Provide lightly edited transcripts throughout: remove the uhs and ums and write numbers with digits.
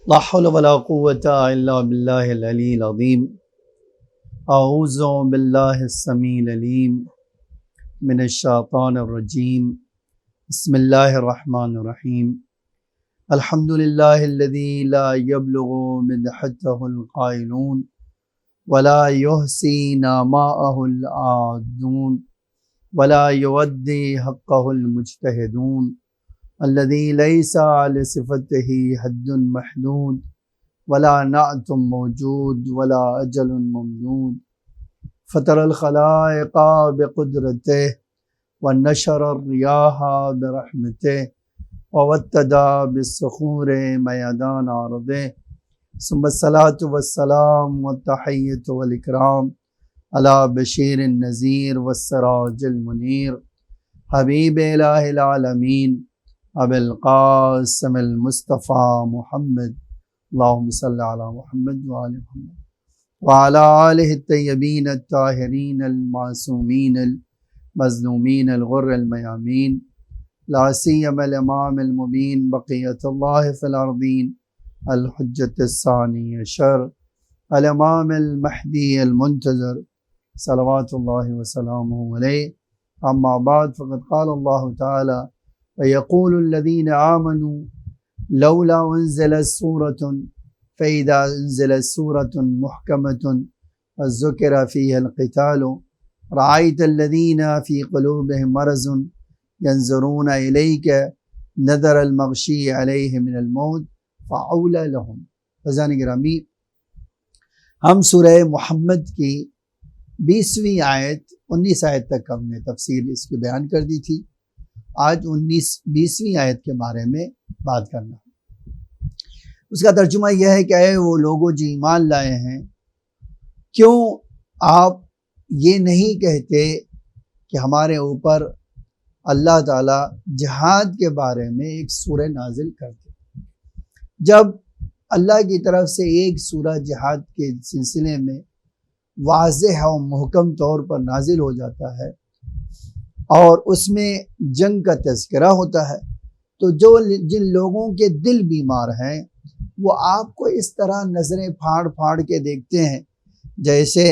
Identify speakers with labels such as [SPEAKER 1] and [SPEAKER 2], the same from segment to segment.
[SPEAKER 1] لا حول ولا قوة إلا بالله العلي العظيم. أعوذ بالله السميع العليم من الشيطان الرجيم. بسم الله الرحمن الرحيم. الحمد لله الذي لا يبلغ مدحته القائلون ولا يحصي نعماءه العادون ولا يودي حقه المجتهدون الذي ليس لصفته حد محدود ولا نعت موجود ولا أجل ممدود فطر الخلائق بقدرته ونشر الرياح برحمته ووتد بالصخور ميدان أرضه ثم الصلاة والسلام والتحية والإكرام على بشير النذير والسراج المنير حبيب إله العالمين أبي القاسم المصطفى محمد. اللهم صل على محمد وآل محمد وعلى آله الطيبين الطاهرين المعصومين المظلومين الغر الميامين، لا سيما الإمام المبين بقية الله في الأرضين الحجة الثاني عشر الإمام المهدي المنتظر صلوات الله وسلامه عليه. أما بعد، فقد قال الله تعالى: ويقول الذين آمنوا لولا أنزلت سورة فإذا أنزلت سورة محكمة وذكر فيها القتال رأيت الذين في قلوبهم مرض ينظرون إليك نظر المغشي عليه من الموت فأولى لهم. فضان گرامی، ہم سورہ محمد کی 20ویں آیت 19 آیت تک ہم نے تفصیل اس کی بیان کر دی تھی. آج 20ویں آیت کے بارے میں بات کرنا. اس کا ترجمہ یہ ہے کہ اے وہ لوگوں جو ایمان لائے ہیں، کیوں آپ یہ نہیں کہتے کہ ہمارے اوپر اللہ تعالیٰ جہاد کے بارے میں ایک سورہ نازل کر دے. جب اللہ کی طرف سے ایک سورہ جہاد کے سلسلے میں واضح اور محکم طور پر نازل ہو جاتا ہے اور اس میں جنگ کا تذکرہ ہوتا ہے، تو جن لوگوں کے دل بیمار ہیں وہ آپ کو اس طرح نظریں پھاڑ پھاڑ کے دیکھتے ہیں جیسے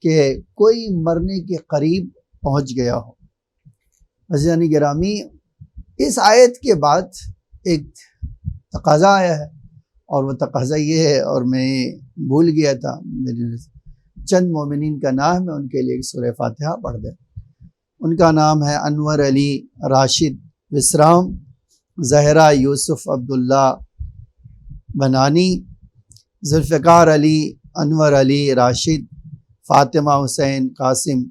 [SPEAKER 1] کہ کوئی مرنے کے قریب پہنچ گیا ہو. عزیزان گرامی، اس آیت کے بعد ایک تقاضا آیا ہے، اور وہ تقاضا یہ ہے، اور میں بھول گیا تھا، میرے چند مومنین کا نام ہے، ان کے لیے ایک سورہ فاتحہ پڑھ دیں. ان کا نام ہے انور علی راشد وسرام، زہرا یوسف عبداللہ بنانی، ذوالفقار علی انور علی راشد، فاطمہ حسین قاسم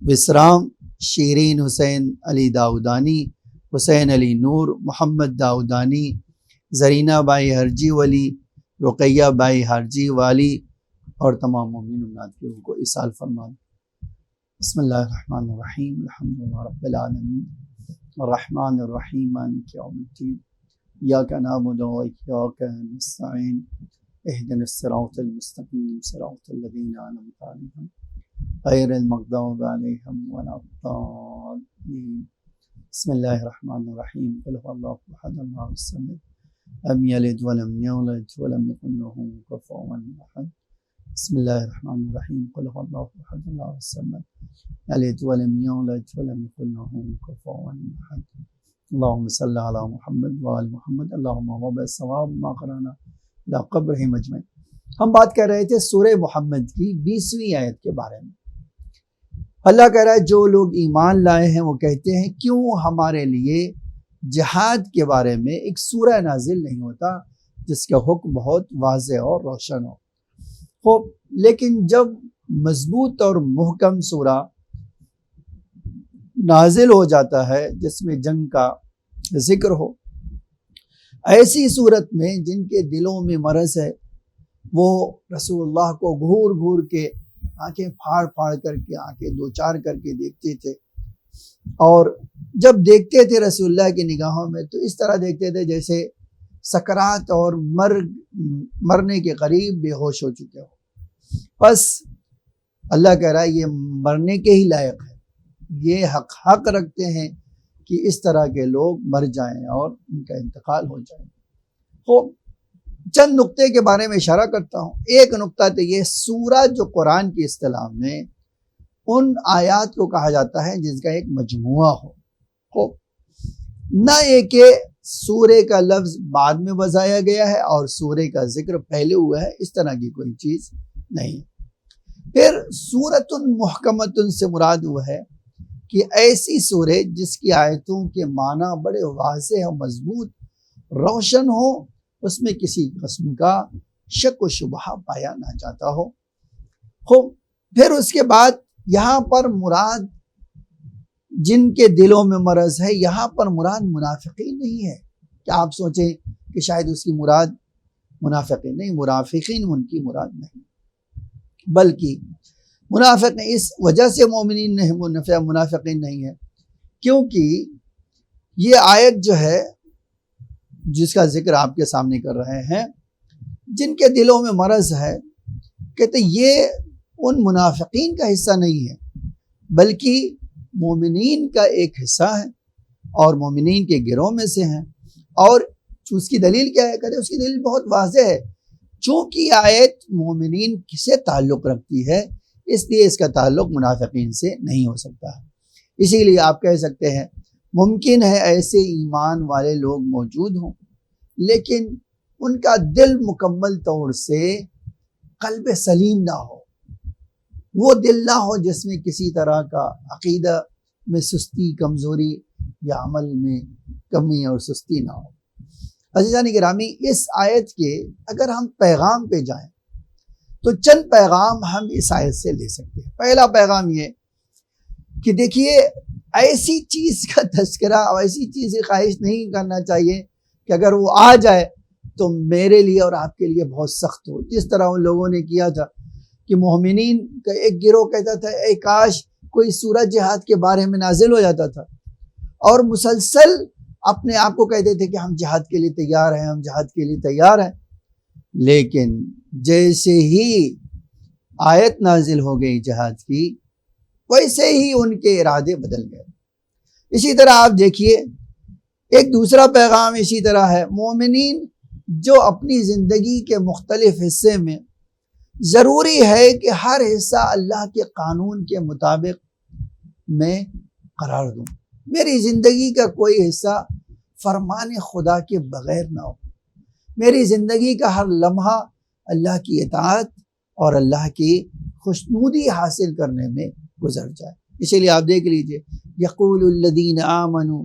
[SPEAKER 1] وسرام، شیرین حسین علی داؤدانی، حسین علی نور، محمد داؤدانی، زرینہ بائی ہرجی والی، رقیہ بائی ہرجی والی، اور تمام مومنین امنات کی روح کو ایصال فرما. بسم اللہ الرحمن الرحیم. الحمدللہ رب العالمین الرحمن الرحیم مالک یوم الدین ایاک نعبد و ایاک نستعین اہدنا الصراط المستقیم صراط الذین انعمت علیہم غیر المغضوب علیہم ولا الضالین. بسم اللہ الرحمن الرحیم. قل هو اللہ احد اللہ الصمد لم یلد ولم یولد ولم یکن له کفوا احد. بسم اللہ الرحمن الرحیم. قل هو اللہ احد اللہ الصمد یلد ولم یولد ولم یکن له کفوا احد. اللهم صل علی محمد وآل محمد. اللهم وبارک ثواب ما قرانا لا قبرہ مجمعین. ہم بات کر رہے تھے سورہ محمد کی 20ویں آیت کے بارے میں. اللہ کہہ رہا ہے جو لوگ ایمان لائے ہیں وہ کہتے ہیں کیوں ہمارے لیے جہاد کے بارے میں ایک سورہ نازل نہیں ہوتا جس کا حکم بہت واضح اور روشن ہو. خوب، لیکن جب مضبوط اور محکم سورہ نازل ہو جاتا ہے جس میں جنگ کا ذکر ہو، ایسی صورت میں جن کے دلوں میں مرض ہے وہ رسول اللہ کو گھور گھور کے آنکھیں پھاڑ پھاڑ کر کے آنکھیں دو چار کر کے دیکھتے تھے، اور جب دیکھتے تھے رسول اللہ کی نگاہوں میں تو اس طرح دیکھتے تھے جیسے سکرات اور مرنے کے قریب بے ہوش ہو چکے ہو. بس اللہ کہہ رہا ہے یہ مرنے کے ہی لائق ہے، یہ حق رکھتے ہیں کہ اس طرح کے لوگ مر جائیں اور ان کا انتقال ہو جائے. خوب، چند نقطے کے بارے میں اشارہ کرتا ہوں۔ ایک نقطہ تو یہ، سورہ جو قرآن کی اصطلاح میں ان آیات کو کہا جاتا ہے جس کا ایک مجموعہ ہو، نہ یہ کہ سورے کا لفظ بعد میں بتایا گیا ہے اور سورے کا ذکر پہلے ہوا ہے، اس طرح کی کوئی چیز نہیں۔ پھر سورۃ محکمۃ سے مراد وہ ہے کہ ایسی سورہ جس کی آیتوں کے معنی بڑے واضح اور مضبوط روشن ہو، اس میں کسی قسم کا شک و شبہ پایا نہ جاتا ہو۔ پھر اس کے بعد یہاں پر مراد جن کے دلوں میں مرض ہے، یہاں پر مراد منافقین نہیں ہے کہ آپ سوچیں کہ شاید اس کی مراد منافقین نہیں، منافقین ان کی مراد نہیں، بلکہ منافق اس وجہ سے مومنین نہیں، منافقین نہیں ہے کیونکہ یہ آیت جو ہے جس کا ذکر آپ کے سامنے کر رہے ہیں، جن کے دلوں میں مرض ہے، کہتے یہ ان منافقین کا حصہ نہیں ہے بلکہ مومنین کا ایک حصہ ہے اور مومنین کے گروہ میں سے ہیں۔ اور اس کی دلیل کیا ہے؟ کہتے اس کی دلیل بہت واضح ہے، چونکہ آیت مومنین سے تعلق رکھتی ہے اس لیے اس کا تعلق منافقین سے نہیں ہو سکتا ہے۔ اسی لیے آپ کہہ سکتے ہیں ممکن ہے ایسے ایمان والے لوگ موجود ہوں لیکن ان کا دل مکمل طور سے قلب سلیم نہ ہو، وہ دل نہ ہو جس میں کسی طرح کا عقیدہ میں سستی، کمزوری یا عمل میں کمی اور سستی نہ ہو۔ عزیزان گرامی، اس آیت کے اگر ہم پیغام پہ جائیں تو چند پیغام ہم اس آیت سے لے سکتے ہیں۔ پہلا پیغام یہ کہ دیکھیے، ایسی چیز کا تذکرہ اور ایسی چیز کی خواہش نہیں کرنا چاہیے کہ اگر وہ آ جائے تو میرے لیے اور آپ کے لیے بہت سخت ہو، جس طرح ان لوگوں نے کیا تھا کہ مومنین کا ایک گروہ کہتا تھا اے کاش کوئی سورہ جہاد کے بارے میں نازل ہو جاتا تھا، اور مسلسل اپنے آپ کو کہتے تھے کہ ہم جہاد کے لیے تیار ہیں، ہم جہاد کے لیے تیار ہیں، لیکن جیسے ہی آیت نازل ہو گئی جہاد کی، ویسے ہی ان کے ارادے بدل گئے۔ اسی طرح آپ دیکھیے ایک دوسرا پیغام اسی طرح ہے، مومنین جو اپنی زندگی کے مختلف حصے میں ضروری ہے کہ ہر حصہ اللہ کے قانون کے مطابق میں قرار دوں، میری زندگی کا کوئی حصہ فرمان خدا کے بغیر نہ ہو، میری زندگی کا ہر لمحہ اللہ کی اطاعت اور اللہ کی خوشنودی حاصل کرنے میں گزر جائے۔ اسی لیے آپ دیکھ لیجئے، یقول الذین آمنوا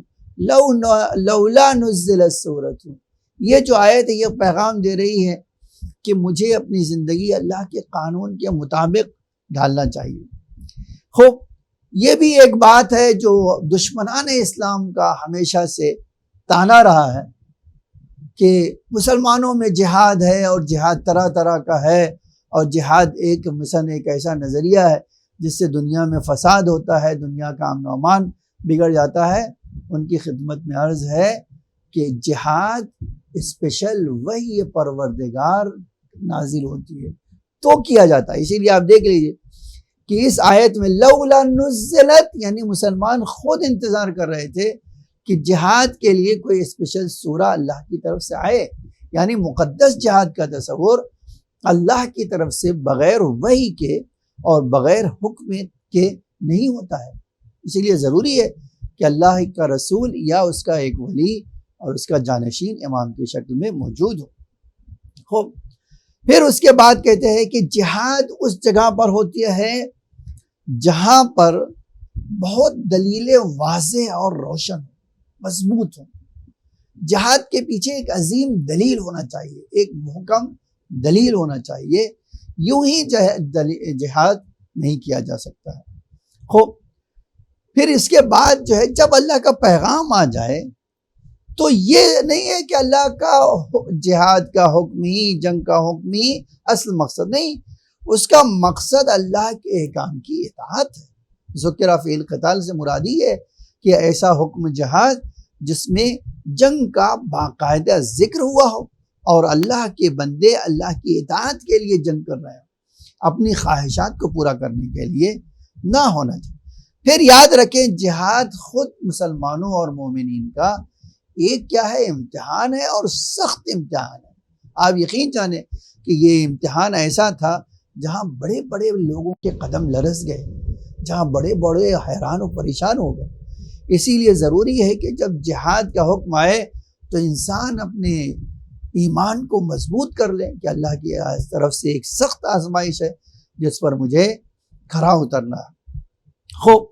[SPEAKER 1] لولا نزلت سورۃ، یہ جو آیت ہے یہ پیغام دے رہی ہے کہ مجھے اپنی زندگی اللہ کے قانون کے مطابق ڈالنا چاہیے۔ خوب، یہ بھی ایک بات ہے جو دشمنان اسلام کا ہمیشہ سے تانا رہا ہے کہ مسلمانوں میں جہاد ہے اور جہاد طرح طرح کا ہے، اور جہاد ایک مثلا ایک ایسا نظریہ ہے جس سے دنیا میں فساد ہوتا ہے، دنیا کا امن و امان بگڑ جاتا ہے۔ ان کی خدمت میں عرض ہے کہ جہاد اسپیشل وحی پروردگار نازل ہوتی ہے تو کیا جاتا ہے۔ اسی لیے آپ دیکھ لیجئے کہ اس آیت میں لولا نزلت، یعنی مسلمان خود انتظار کر رہے تھے کہ جہاد کے لیے کوئی اسپیشل سورہ اللہ کی طرف سے آئے، یعنی مقدس جہاد کا تصور اللہ کی طرف سے بغیر وحی کے اور بغیر حکم کے نہیں ہوتا ہے۔ اسی لیے ضروری ہے کہ اللہ کا رسول یا اس کا ایک ولی اور اس کا جانشین امام کی شکل میں موجود ہو۔ خوب، پھر اس کے بعد کہتے ہیں کہ جہاد اس جگہ پر ہوتی ہے جہاں پر بہت دلیلیں واضح اور روشن مضبوط ہوں۔ جہاد کے پیچھے ایک عظیم دلیل ہونا چاہیے، ایک محکم دلیل ہونا چاہیے، یوں ہی جہاد نہیں کیا جا سکتا ہے۔ خوب، پھر اس کے بعد جو ہے جب اللہ کا پیغام آ جائے تو یہ نہیں ہے کہ اللہ کا جہاد کا حکم ہی، جنگ کا حکم ہی اصل مقصد نہیں، اس کا مقصد اللہ کے احکام کی اطاعت ہے۔ ذکر فی القتال سے مراد یہ ہے کہ ایسا حکم جہاد جس میں جنگ کا باقاعدہ ذکر ہوا ہو اور اللہ کے بندے اللہ کی اطاعت کے لیے جنگ کر رہے ہوں، اپنی خواہشات کو پورا کرنے کے لیے نہ ہونا چاہیے۔ پھر یاد رکھیں جہاد خود مسلمانوں اور مومنین کا ایک کیا ہے؟ امتحان ہے، اور سخت امتحان ہے۔ آپ یقین جانیں کہ یہ امتحان ایسا تھا جہاں بڑے بڑے لوگوں کے قدم لرز گئے، جہاں بڑے بڑے حیران و پریشان ہو گئے۔ اسی لیے ضروری ہے کہ جب جہاد کا حکم آئے تو انسان اپنے ایمان کو مضبوط کر لے کہ اللہ کی طرف سے ایک سخت آزمائش ہے جس پر مجھے کھرا اترنا ہے۔ خوب،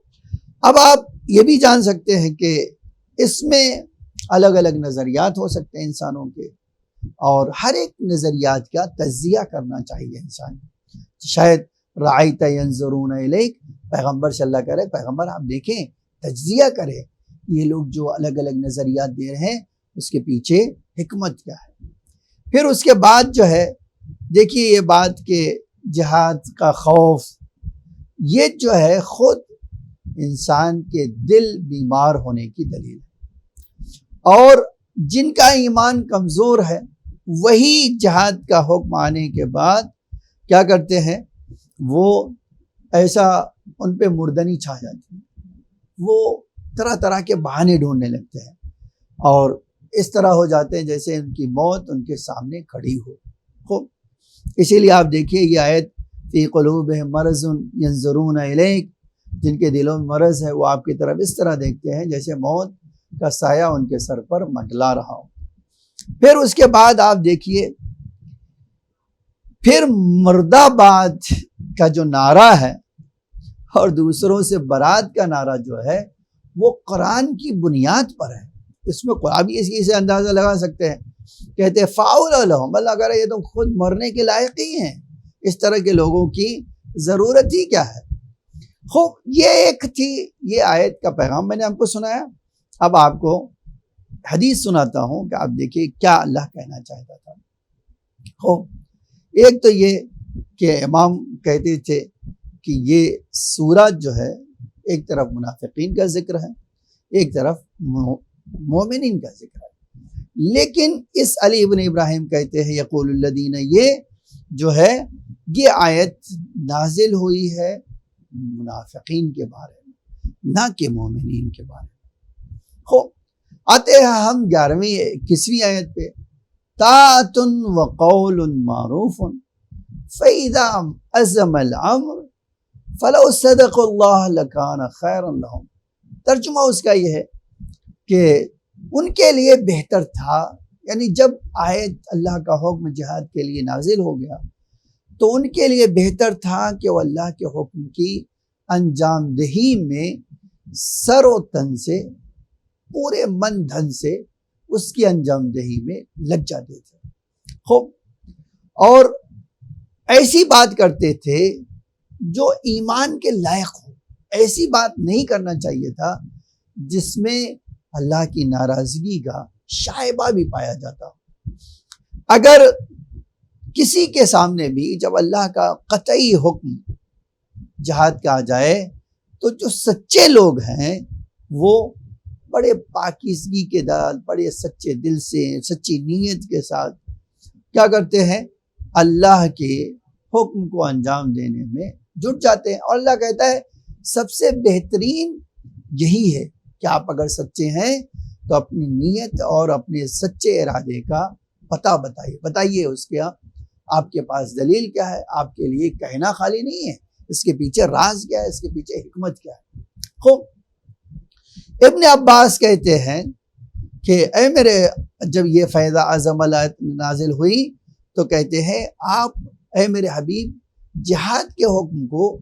[SPEAKER 1] اب آپ یہ بھی جان سکتے ہیں کہ اس میں الگ الگ نظریات ہو سکتے ہیں انسانوں کے، اور ہر ایک نظریات کا تجزیہ کرنا چاہیے انسان۔ شاید رأیت ینظرون الیک، پیغمبر صلی اللہ کرے، پیغمبر آپ دیکھیں، تجزیہ کرے یہ لوگ جو الگ الگ نظریات دے رہے ہیں اس کے پیچھے حکمت کیا ہے۔ پھر اس کے بعد جو ہے دیکھیے یہ بات کہ جہاد کا خوف یہ جو ہے خود انسان کے دل بیمار ہونے کی دلیل ہے، اور جن کا ایمان کمزور ہے وہی جہاد کا حکم آنے کے بعد کیا کرتے ہیں، وہ ایسا ان پہ مردنی چھا جاتی ہے، وہ طرح طرح کے بہانے ڈھونڈنے لگتے ہیں اور اس طرح ہو جاتے ہیں جیسے ان کی موت ان کے سامنے کھڑی ہو۔ خوب، اسی لیے آپ دیکھیے یہ آیت فی قلوبہم مرض ینظرون الیک، جن کے دلوں میں مرض ہے وہ آپ کی طرف اس طرح دیکھتے ہیں جیسے موت کا سایہ ان کے سر پر منڈلا رہا ہو۔ پھر اس کے بعد آپ دیکھیے پھر مرداباد کا جو نعرہ ہے اور دوسروں سے برات کا نعرہ جو ہے وہ قرآن کی بنیاد پر ہے۔ اس میں اب اسی سے اندازہ لگا سکتے ہیں، کہتے ہیں فاول لہم، اللہ کہہ رہا ہے یہ تو خود مرنے کے لائق ہی ہیں، اس طرح کے لوگوں کی ضرورت ہی کیا ہے۔ خوب، یہ ایک تھی یہ آیت کا پیغام میں نے آپ کو سنایا۔ اب آپ کو حدیث سناتا ہوں کہ آپ دیکھیے کیا اللہ کہنا چاہتا تھا۔ خوب، ایک تو یہ کہ امام کہتے تھے کہ یہ سورت جو ہے ایک طرف منافقین کا ذکر ہے، ایک طرف مومنین کا ذکر ہے، لیکن اس علی ابن ابراہیم کہتے ہیں یقول الذین، یہ جو ہے یہ آیت نازل ہوئی ہے منافقین کے بارے میں نہ کہ مومنین کے بارے میں۔ خوب، آتے ہیں ہم 11ویں 21ویں آیت پہ، طاعۃ وقول معروف فَإِذَا عَزَمَ الْأَمْرُ فَلَوْ صَدَقُوا اللَّهَ لَكَانَ خَيْرًا لَهُمْ۔ ترجمہ اس کا یہ ہے کہ ان کے لیے بہتر تھا، یعنی جب آیت اللہ کا حکم جہاد کے لیے نازل ہو گیا تو ان کے لیے بہتر تھا کہ وہ اللہ کے حکم کی انجام دہی میں سر و تن سے پورے من دھن سے اس کی انجام دہی میں لگ جاتے تھے۔ خوب، اور ایسی بات کرتے تھے جو ایمان کے لائق ہو، ایسی بات نہیں کرنا چاہیے تھا جس میں اللہ کی ناراضگی کا شائبہ بھی پایا جاتا ہو۔ اگر کسی کے سامنے بھی جب اللہ کا قطعی حکم جہاد کا آ جائے تو جو سچے لوگ ہیں وہ بڑے پاکیزگی کے ساتھ، بڑے سچے دل سے، سچی نیت کے ساتھ کیا کرتے ہیں، اللہ کے حکم کو انجام دینے میں جٹ جاتے ہیں۔ اور اللہ کہتا ہے سب سے بہترین یہی ہے کہ آپ اگر سچے ہیں تو اپنی نیت اور اپنے سچے ارادے کا پتہ بتائیے اس کے آپ کے پاس دلیل کیا ہے، آپ کے لیے کہنا خالی نہیں ہے، اس کے پیچھے راز کیا ہے، اس کے پیچھے حکمت کیا ہے۔ خوب، ابن عباس کہتے ہیں کہ اے میرے، جب یہ فیض اعظم نازل ہوئی تو کہتے ہیں آپ اے میرے حبیب جہاد کے حکم کو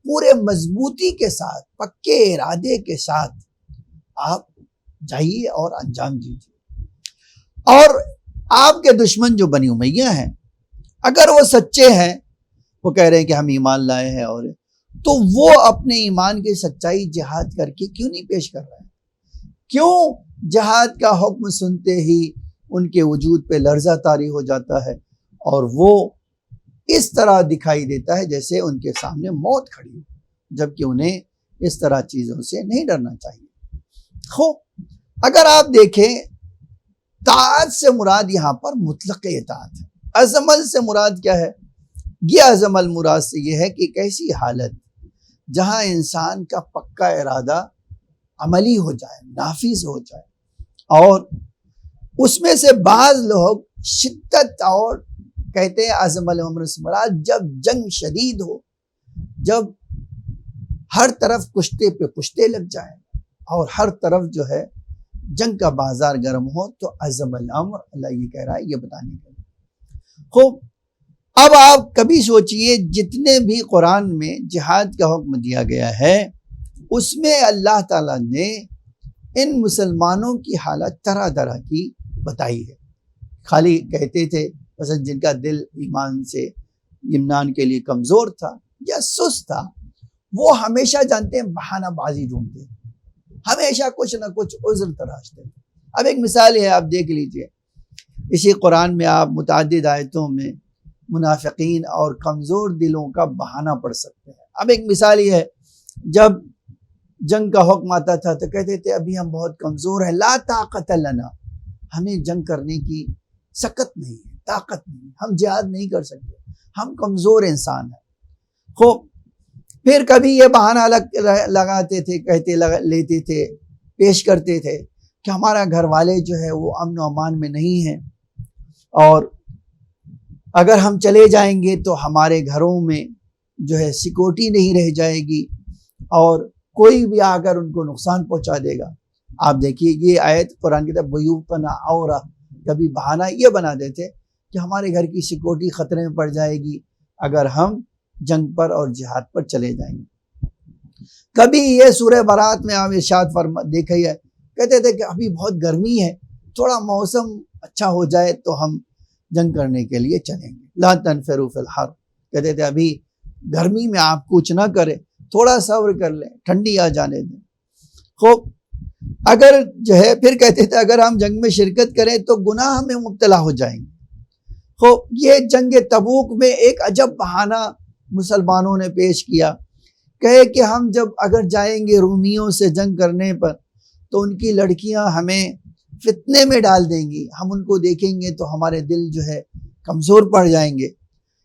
[SPEAKER 1] پورے مضبوطی کے ساتھ، پکے ارادے کے ساتھ آپ جائیے اور انجام دیجیے۔ اور آپ کے دشمن جو بنی امیہ ہیں اگر وہ سچے ہیں، وہ کہہ رہے ہیں کہ ہم ایمان لائے ہیں، اور تو وہ اپنے ایمان کی سچائی جہاد کر کے کیوں نہیں پیش کر رہے ہیں؟ کیوں جہاد کا حکم سنتے ہی ان کے وجود پہ لرزہ طاری ہو جاتا ہے اور وہ اس طرح دکھائی دیتا ہے جیسے ان کے سامنے موت کھڑی ہو، جبکہ انہیں اس طرح چیزوں سے نہیں ڈرنا چاہیے۔ خوب، اگر آپ دیکھیں طاعت سے مراد یہاں پر مطلق اطاعت ہے۔ عزمل سے مراد کیا ہے؟ یہ عزمل مراد سے یہ ہے کہ ایک ایسی حالت جہاں انسان کا پکا ارادہ عملی ہو جائے، نافذ ہو جائے، اور اس میں سے بعض لوگ شدت اور کہتے ہیں عزم الامر سے مراد جب جنگ شدید ہو، جب ہر طرف کشتے پہ پشتے لگ جائیں اور ہر طرف جو ہے جنگ کا بازار گرم ہو، تو عزم الامر اللہ یہ کہہ رہا ہے، یہ بتانے کے لیے۔ خوب، اب آپ کبھی سوچئے جتنے بھی قرآن میں جہاد کا حکم دیا گیا ہے اس میں اللہ تعالیٰ نے ان مسلمانوں کی حالت طرح طرح کی بتائی ہے۔ خالی کہتے تھے مثلا جن کا دل ایمان سے امتحان کے لیے کمزور تھا یا سست تھا، وہ ہمیشہ جانتے ہیں بہانہ بازی ڈھونڈتے، ہمیشہ کچھ نہ کچھ عذر تراشتے۔ اب ایک مثال ہے، آپ دیکھ لیجئے، اسی قرآن میں آپ متعدد آیتوں میں منافقین اور کمزور دلوں کا بہانہ پڑھ سکتے ہیں۔ اب ایک مثال یہ ہے، جب جنگ کا حکم آتا تھا تو کہتے تھے ابھی ہم بہت کمزور ہیں، لا طاقت لنا، ہمیں جنگ کرنے کی سکت نہیں ہے، طاقت نہیں، ہم جہاد نہیں کر سکتے، ہم کمزور انسان ہیں۔ خوب، پھر کبھی یہ بہانہ لگاتے تھے، کہتے لیتے تھے، پیش کرتے تھے کہ ہمارا گھر والے جو ہے وہ امن و امان میں نہیں ہیں، اور اگر ہم چلے جائیں گے تو ہمارے گھروں میں جو ہے سیکورٹی نہیں رہ جائے گی اور کوئی بھی آ کر ان کو نقصان پہنچا دے گا۔ آپ دیکھیے یہ آیت قرآن کی طرف بیوتنا اورا، کبھی بہانہ یہ بنا دیتے کہ ہمارے گھر کی سیکورٹی خطرے میں پڑ جائے گی اگر ہم جنگ پر اور جہاد پر چلے جائیں گے۔ کبھی یہ سورہ برات میں آپ ارشاد دیکھے ہے، کہتے تھے کہ ابھی بہت گرمی ہے، تھوڑا موسم اچھا ہو جائے تو ہم جنگ کرنے کے لیے چلیں گے۔ لا تنفروا فی الحر، کہتے تھے ابھی گرمی میں آپ کچھ نہ کریں، تھوڑا صبر کر لیں، ٹھنڈی آ جانے دیں۔ خوب، اگر جو ہے پھر کہتے تھے اگر ہم جنگ میں شرکت کریں تو گناہ میں مبتلا ہو جائیں گے۔ خوب، یہ جنگ تبوک میں ایک عجب بہانہ مسلمانوں نے پیش کیا، کہے کہ ہم جب اگر جائیں گے رومیوں سے جنگ کرنے پر تو ان کی لڑکیاں ہمیں فتنے میں ڈال دیں گی، ہم ان کو دیکھیں گے تو ہمارے دل جو ہے کمزور پڑ جائیں گے،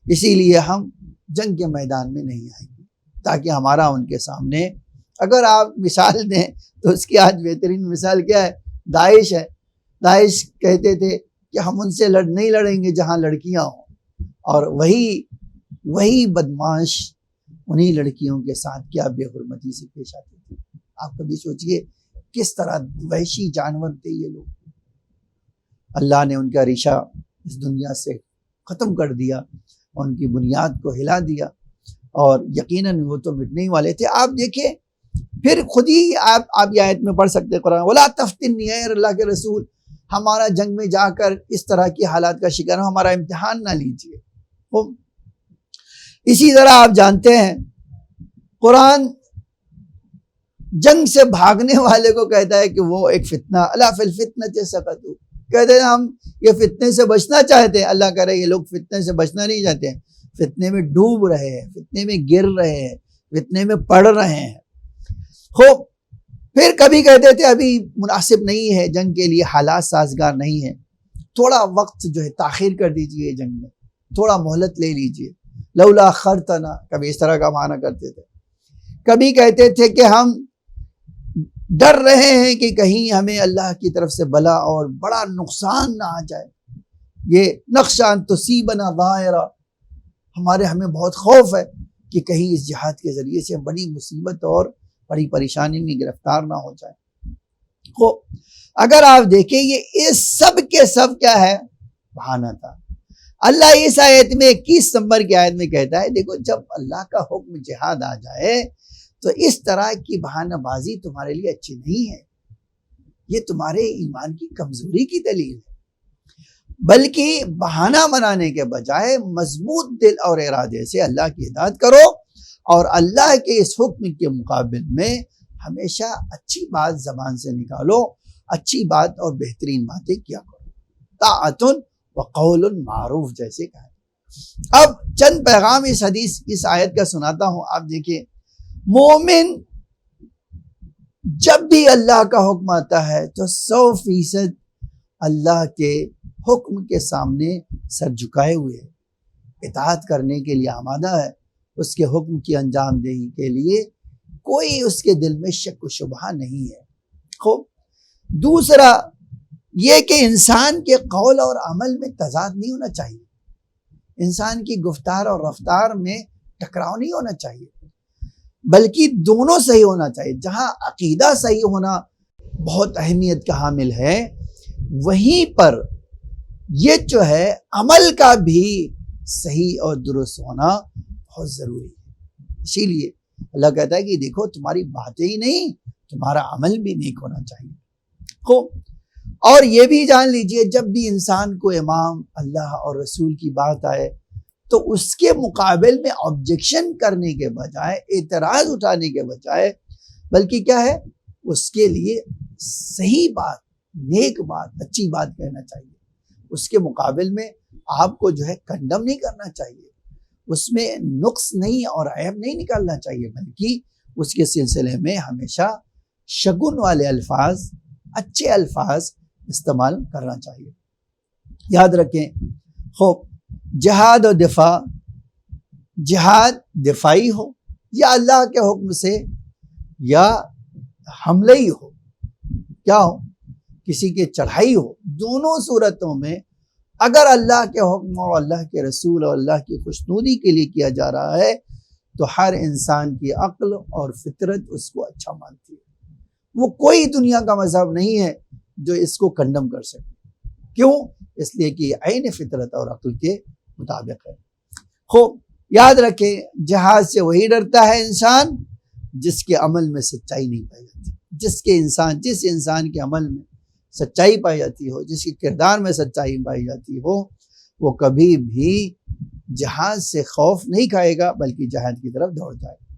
[SPEAKER 1] اسی لیے ہم جنگ کے میدان میں نہیں آئیں گے، تاکہ ہمارا ان کے سامنے، اگر آپ مثال دیں تو اس کی آج بہترین مثال کیا ہے؟ داعش ہے۔ داعش کہتے تھے کہ ہم ان سے نہیں لڑیں گے جہاں لڑکیاں ہوں، اور وہی بدماش انہی لڑکیوں کے ساتھ کیا بے حرمتی سے پیش آتے تھے۔ آپ کبھی سوچئے کس طرح وحشی جانور تھے یہ لوگ۔ اللہ نے ان کا ریشہ اس دنیا سے ختم کر دیا، ان کی بنیاد کو ہلا دیا، اور یقیناً وہ تو مٹنے ہی والے تھے۔ آپ دیکھیں پھر خود ہی آپ یہ آیت میں پڑھ سکتے قرآن، وَلَا تَفْتِنِّي، اے اللہ کے رسول ہمارا جنگ میں جا کر اس طرح کی حالات کا شکار ہو، ہمارا امتحان نہ لیجیے۔ اسی طرح آپ جانتے ہیں قرآن جنگ سے بھاگنے والے کو کہتا ہے کہ وہ ایک فتنہ، الا فی الفتنۃ سقطوا، کہتے ہیں ہم یہ فتنے سے بچنا چاہتے ہیں، اللہ کہہ رہے ہیں یہ لوگ فتنے سے بچنا نہیں چاہتے ہیں، فتنے میں ڈوب رہے ہیں، فتنے میں گر رہے ہیں، فتنے میں پڑ رہے ہیں۔ خوب، پھر کبھی کہتے تھے ابھی مناسب نہیں ہے جنگ کے لیے، حالات سازگار نہیں ہے، تھوڑا وقت جو ہے تاخیر کر دیجئے، جنگ میں تھوڑا مہلت لے لیجئے، لولا اخرتنا، کبھی اس طرح کا معنی کرتے تھے۔ کبھی کہتے تھے کہ ہم ڈر رہے ہیں کہ کہیں ہمیں اللہ کی طرف سے بلا اور بڑا نقصان نہ آ جائے، یہ نخشى ان تصیبنا ضائرہ، ہمیں بہت خوف ہے کہ کہیں اس جہاد کے ذریعے سے بڑی مصیبت اور بڑی پریشانی میں گرفتار نہ ہو جائے۔ خوب، اگر آپ دیکھیں یہ سب کے سب کیا ہے؟ بہانہ تھا۔ اللہ اس آیت میں 21 نمبر کی آیت میں کہتا ہے دیکھو جب اللہ کا حکم جہاد آ جائے تو اس طرح کی بہانہ بازی تمہارے لیے اچھی نہیں ہے، یہ تمہارے ایمان کی کمزوری کی دلیل ہے، بلکہ بہانہ بنانے کے بجائے مضبوط دل اور ارادے سے اللہ کی اطاعت کرو، اور اللہ کے اس حکم کے مقابل میں ہمیشہ اچھی بات زبان سے نکالو، اچھی بات اور بہترین باتیں کیا کرو، طاعۃ وقول معروف جیسے کہا۔ اب چند پیغام اس آیت کا سناتا ہوں۔ آپ دیکھیں مومن جب بھی اللہ کا حکم آتا ہے تو 100% اللہ کے حکم کے سامنے سر جھکائے ہوئے ہے، اطاعت کرنے کے لیے آمادہ ہے، اس کے حکم کی انجام دہی کے لیے کوئی اس کے دل میں شک و شبہ نہیں ہے۔ خوب، دوسرا یہ کہ انسان کے قول اور عمل میں تضاد نہیں ہونا چاہیے، انسان کی گفتار اور رفتار میں ٹکراؤ نہیں ہونا چاہیے، بلکہ دونوں صحیح ہونا چاہیے۔ جہاں عقیدہ صحیح ہونا بہت اہمیت کا حامل ہے، وہیں پر یہ جو ہے عمل کا بھی صحیح اور درست ہونا بہت ضروری ہے۔ اسی لیے اللہ کہتا ہے کہ دیکھو تمہاری باتیں ہی نہیں، تمہارا عمل بھی نیک ہونا چاہیے۔ خوب، اور یہ بھی جان لیجئے جب بھی انسان کو امام اللہ اور رسول کی بات آئے تو اس کے مقابل میں آبجیکشن کرنے کے بجائے، اعتراض اٹھانے کے بجائے، بلکہ کیا ہے اس کے لیے صحیح بات، نیک بات، اچھی بات کہنا چاہیے۔ اس کے مقابل میں آپ کو جو ہے کنڈم نہیں کرنا چاہیے، اس میں نقص نہیں اور عیب نہیں نکالنا چاہیے، بلکہ اس کے سلسلے میں ہمیشہ شگن والے الفاظ، اچھے الفاظ استعمال کرنا چاہیے۔ یاد رکھیں، خوب جہاد و دفاع، جہاد دفاعی ہو یا اللہ کے حکم سے یا حملے ہی ہو، کیا ہو، کسی کے چڑھائی ہو، دونوں صورتوں میں اگر اللہ کے حکم اور اللہ کے رسول اور اللہ کی خوشنودی کے لیے کیا جا رہا ہے تو ہر انسان کی عقل اور فطرت اس کو اچھا مانتی ہے۔ وہ کوئی دنیا کا مذہب نہیں ہے جو اس کو کنڈم کر سکے۔ کیوں؟ اس لیے کہ یہ عین فطرت اور عقل کے مطابق ہے۔ خوب یاد رکھیں، جہاد سے وہی ڈرتا ہے انسان جس کے عمل میں سچائی نہیں پائی جاتی، جس انسان کے عمل میں سچائی پائی جاتی ہو، جس کے کردار میں سچائی پائی جاتی ہو، وہ کبھی بھی جہاد سے خوف نہیں کھائے گا بلکہ جہاد کی طرف دوڑ جائے گا۔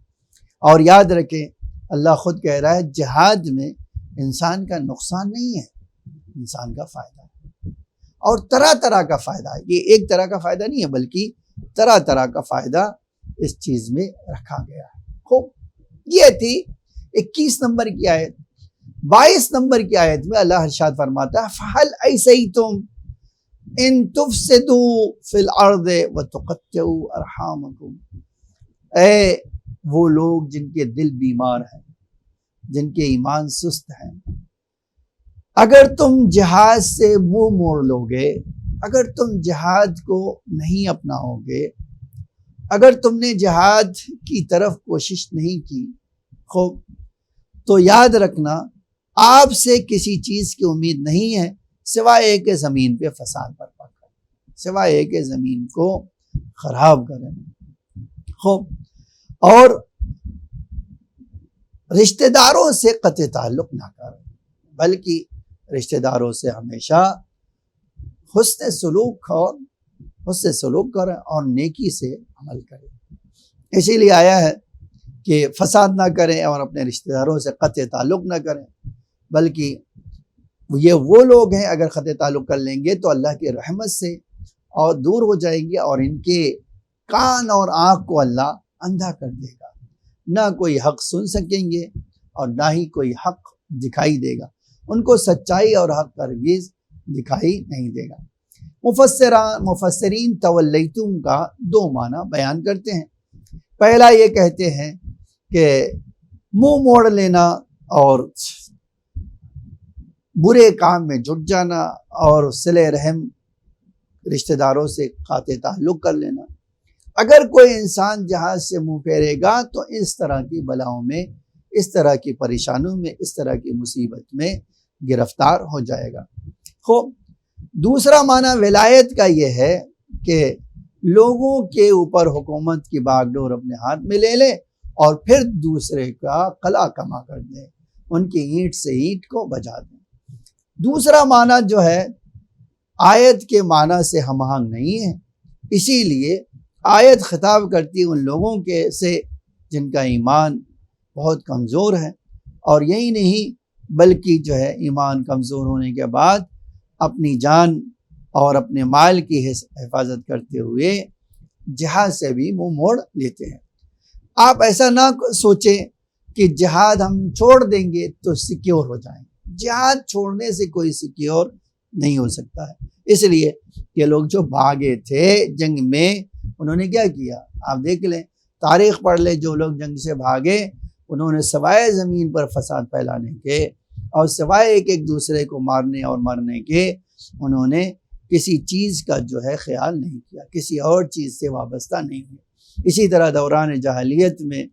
[SPEAKER 1] اور یاد رکھیں، اللہ خود کہہ رہا ہے جہاد میں انسان کا نقصان نہیں ہے، انسان کا فائدہ ہے، اور طرح طرح کا فائدہ ہے۔ یہ ایک طرح کا فائدہ نہیں ہے بلکہ طرح طرح کا فائدہ اس چیز میں رکھا گیا ہے۔ خوب، یہ تھی 21 نمبر کی آیت۔ 22 نمبر کی آیت میں اللہ ارشاد فرماتا ہے فَهَلْ عَسَيْتُمْ إِن تُفْسِدُوا فِي الْأَرْضِ وَتُقَطِّعُوا أَرْحَامَكُمْ۔ اے وہ لوگ جن کے دل بیمار ہیں، جن کے ایمان سست ہیں، اگر تم جہاد سے منہ موڑ لو گے، اگر تم جہاد کو نہیں اپناؤ گے، اگر تم نے جہاد کی طرف کوشش نہیں کی، خوب تو یاد رکھنا آپ سے کسی چیز کی امید نہیں ہے سوائے ایک زمین پہ فساد برپا کریں، سوائے ایک زمین کو خراب کریں۔ خوب، اور رشتہ داروں سے قطع تعلق نہ کریں، بلکہ رشتہ داروں سے ہمیشہ حسن سلوک کریں اور نیکی سے عمل کریں۔ اسی لیے آیا ہے کہ فساد نہ کریں اور اپنے رشتہ داروں سے قطع تعلق نہ کریں، بلکہ یہ وہ لوگ ہیں اگر قطع تعلق کر لیں گے تو اللہ کی رحمت سے اور دور ہو جائیں گے، اور ان کے کان اور آنکھ کو اللہ اندھا کر دے گا، نہ کوئی حق سن سکیں گے اور نہ ہی کوئی حق دکھائی دے گا، ان کو سچائی اور حق ہرگز دکھائی نہیں دے گا۔ مفسرین تولیتم کا 2 معنی بیان کرتے ہیں۔ پہلا یہ کہتے ہیں کہ منہ موڑ لینا اور برے کام میں جٹ جانا اور صلہ رحم رشتہ داروں سے قاطع تعلق کر لینا۔ اگر کوئی انسان جہاد سے منہ پھیرے گا تو اس طرح کی بلاؤں میں، اس طرح کی پریشانیوں میں، اس طرح کی مصیبت میں گرفتار ہو جائے گا۔ خوب، دوسرا معنی ولایت کا یہ ہے کہ لوگوں کے اوپر حکومت کی باغ ڈور اپنے ہاتھ میں لے لے اور پھر دوسرے کا قلع کما کر دیں، ان کی اینٹ سے اینٹ کو بجا دیں۔ دوسرا معنی جو ہے آیت کے معنی سے ہم آہنگ نہیں ہے، اسی لیے آیت خطاب کرتی ان لوگوں کے سے جن کا ایمان بہت کمزور ہے، اور یہی نہیں بلکہ جو ہے ایمان کمزور ہونے کے بعد اپنی جان اور اپنے مال کی حفاظت کرتے ہوئے جہاد سے بھی منہ موڑ لیتے ہیں۔ آپ ایسا نہ سوچیں کہ جہاد ہم چھوڑ دیں گے تو سیکیور ہو جائیں گے، جہاد چھوڑنے سے کوئی سیکیور نہیں ہو سکتا ہے۔ اس لیے یہ لوگ جو بھاگے تھے جنگ میں، انہوں نے کیا کیا؟ آپ دیکھ لیں، تاریخ پڑھ لیں، جو لوگ جنگ سے بھاگے انہوں نے سوائے زمین پر فساد پھیلانے کے اور سوائے ایک دوسرے کو مارنے اور مرنے کے انہوں نے کسی چیز کا جو ہے خیال نہیں کیا، کسی اور چیز سے وابستہ نہیں ہوئے۔ اسی طرح دوران جاہلیت میں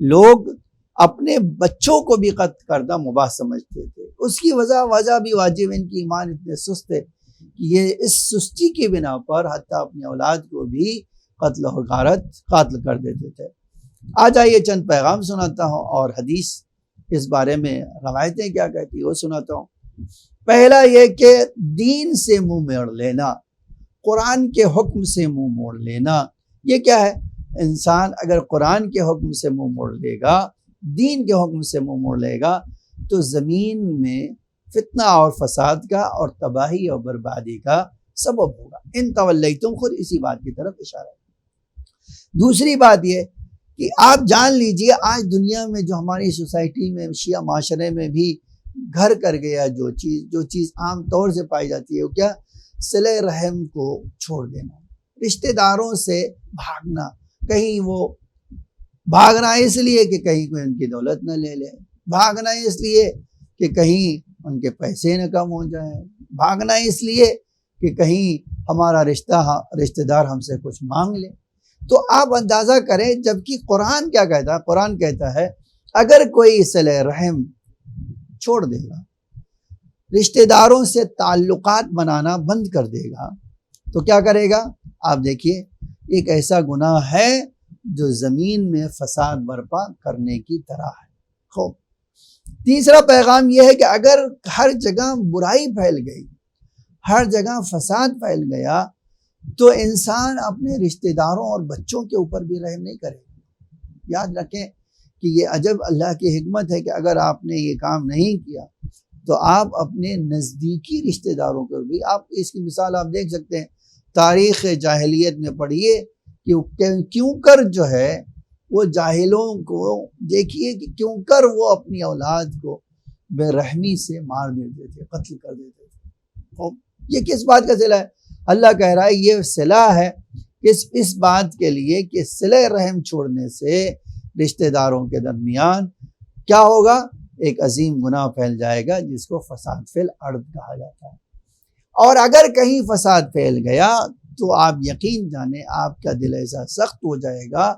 [SPEAKER 1] لوگ اپنے بچوں کو بھی قتل کردہ مباح سمجھتے تھے۔ اس کی وجہ بھی واجب، ان کی ایمان اتنے سست ہے کہ یہ اس سستی کی بنا پر حتیٰ اپنی اولاد کو بھی قتل اور غارت قاتل کر دیتے تھے۔ آج آئیے چند پیغام سناتا ہوں اور حدیث اس بارے میں روایتیں کیا کہتی ہیں وہ سناتا ہوں۔ پہلا یہ کہ دین سے منہ موڑ لینا، قرآن کے حکم سے منہ موڑ لینا۔ یہ کیا ہے؟ انسان اگر قرآن کے حکم سے منہ موڑ لے گا، دین کے حکم سے منہ موڑ لے گا، تو زمین میں فتنہ اور فساد کا اور تباہی اور بربادی کا سبب ہوگا۔ ان تولیتم، خود اسی بات کی طرف اشارہ ہے۔ دوسری بات یہ کہ آپ جان لیجئے آج دنیا میں جو ہماری سوسائٹی میں، شیعہ معاشرے میں بھی گھر کر گیا جو چیز عام طور سے پائی جاتی ہے، وہ کیا؟ صلہ رحم کو چھوڑ دینا، رشتہ داروں سے بھاگنا۔ کہیں وہ بھاگنا اس لیے کہ کہیں کوئی ان کی دولت نہ لے لے، بھاگنا اس لیے کہ کہیں ان کے پیسے نہ کم ہو جائیں، بھاگنا اس لیے کہ کہیں ہمارا رشتہ دار ہم سے کچھ مانگ لے۔ تو آپ اندازہ کریں، جبکہ قرآن کیا کہتا ہے؟ قرآن کہتا ہے اگر کوئی صلہ رحم چھوڑ دے گا، رشتہ داروں سے تعلقات بنانا بند کر دے گا، تو کیا کرے گا؟ آپ دیکھیے، ایک ایسا گناہ ہے جو زمین میں فساد برپا کرنے کی طرح ہے۔ خوب، تیسرا پیغام یہ ہے کہ اگر ہر جگہ برائی پھیل گئی، ہر جگہ فساد پھیل گیا، تو انسان اپنے رشتہ داروں اور بچوں کے اوپر بھی رحم نہیں کرے گا۔ یاد رکھیں کہ یہ عجب اللہ کی حکمت ہے کہ اگر آپ نے یہ کام نہیں کیا تو آپ اپنے نزدیکی رشتہ داروں کو بھی، آپ اس کی مثال آپ دیکھ سکتے ہیں، تاریخ جاہلیت میں پڑھیے کہ کیوں کر جو ہے وہ جاہلوں کو دیکھیے کہ کیوں کر وہ اپنی اولاد کو بے رحمی سے مار دیتے تھے، قتل کر دیتے تھے۔ یہ کس بات کا صلہ ہے؟ اللہ کہہ رہا ہے یہ صلہ ہے اس بات کے لیے کہ صلہ رحم چھوڑنے سے رشتہ داروں کے درمیان کیا ہوگا؟ ایک عظیم گناہ پھیل جائے گا جس کو فساد فی الارض کہا جاتا ہے۔ اور اگر کہیں فساد پھیل گیا تو آپ یقین جانیں آپ کا دل ایسا سخت ہو جائے گا